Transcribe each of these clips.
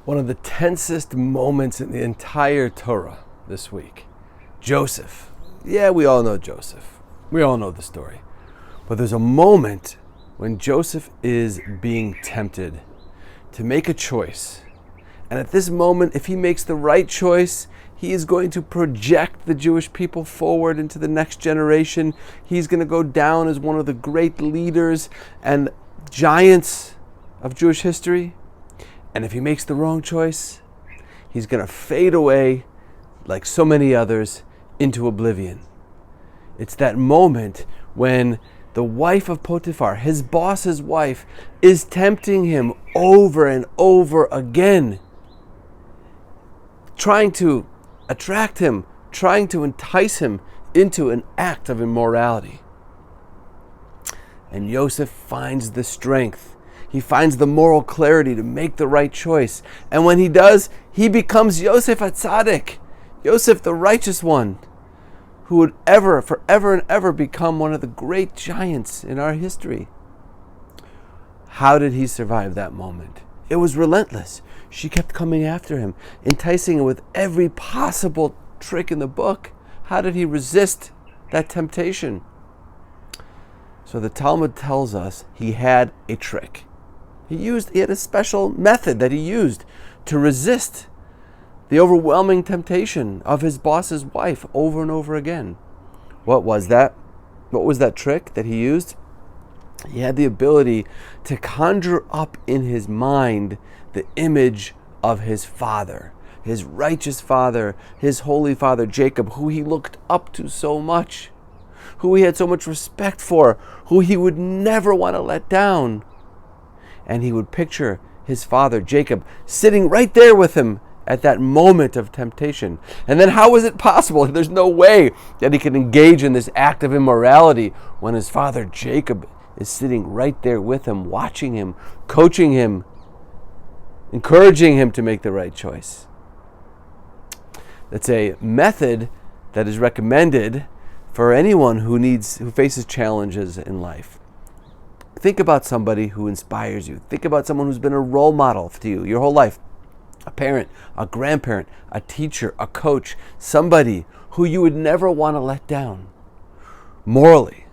One of the tensest moments in the entire Torah this week. Joseph. Yeah, we all know Joseph. We all know the story. But there's a moment when Joseph is being tempted to make a choice. And at this moment, if he makes the right choice, he is going to project the Jewish people forward into the next generation. He's going to go down as one of the great leaders and giants of Jewish history. And if he makes the wrong choice, he's going to fade away, like so many others, into oblivion. It's that moment when the wife of Potiphar, his boss's wife, is tempting him over and over again, trying to attract him, trying to entice him into an act of immorality. And Yosef finds the strength. He finds the moral clarity to make the right choice. And when he does, he becomes Yosef HaTzadik, Yosef the righteous one, who would forever and ever become one of the great giants in our history. How did he survive that moment? It was relentless. She kept coming after him, enticing him with every possible trick in the book. How did he resist that temptation? So the Talmud tells us he had a trick. He had a special method that he used to resist the overwhelming temptation of his boss's wife over and over again. What was that? What was that trick that he used? He had the ability to conjure up in his mind the image of his father, his righteous father, his holy father Jacob, who he looked up to so much, who he had so much respect for, who he would never want to let down. And he would picture his father Jacob sitting right there with him at that moment of temptation. And then how was it possible? There's no way that he could engage in this act of immorality when his father Jacob is sitting right there with him, watching him, coaching him, encouraging him to make the right choice. That's a method that is recommended for anyone who faces challenges in life. Think about somebody who inspires you. Think about someone who's been a role model to you your whole life. A parent, a grandparent, a teacher, a coach, somebody who you would never want to let down morally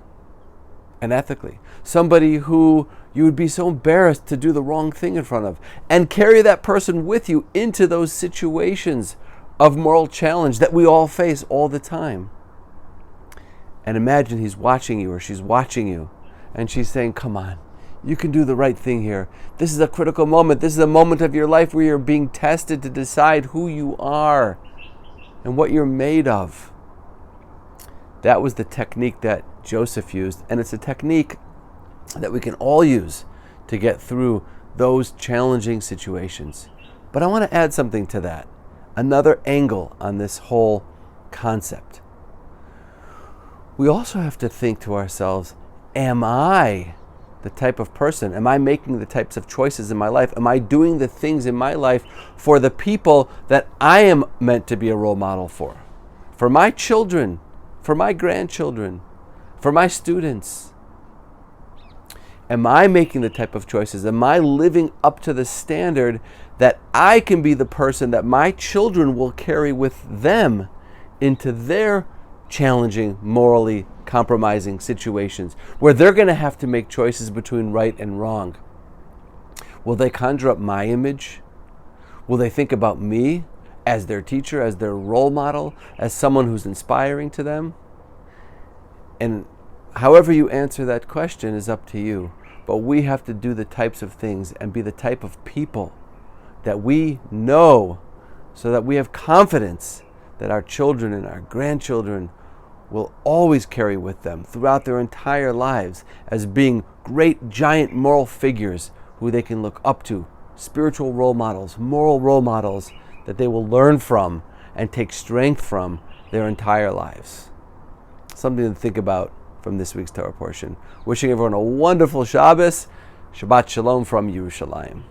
and ethically. Somebody who you would be so embarrassed to do the wrong thing in front of, and carry that person with you into those situations of moral challenge that we all face all the time. And imagine he's watching you or she's watching you, and she's saying, come on, you can do the right thing here. This is a critical moment. This is a moment of your life where you're being tested to decide who you are and what you're made of. That was the technique that Joseph used, and it's a technique that we can all use to get through those challenging situations. But I want to add something to that, another angle on this whole concept. We also have to think to ourselves, am I the type of person? Am I making the types of choices in my life? Am I doing the things in my life for the people that I am meant to be a role model for? For my children, for my grandchildren, for my students? Am I making the type of choices? Am I living up to the standard that I can be the person that my children will carry with them into their challenging, morally compromising situations where they're going to have to make choices between right and wrong? Will they conjure up my image? Will they think about me as their teacher, as their role model, as someone who's inspiring to them? And however you answer that question is up to you. But we have to do the types of things and be the type of people that we know, so that we have confidence that our children and our grandchildren will always carry with them throughout their entire lives as being great, giant moral figures who they can look up to, spiritual role models, moral role models that they will learn from and take strength from their entire lives. Something to think about from this week's Torah portion. Wishing everyone a wonderful Shabbos. Shabbat Shalom from Yerushalayim.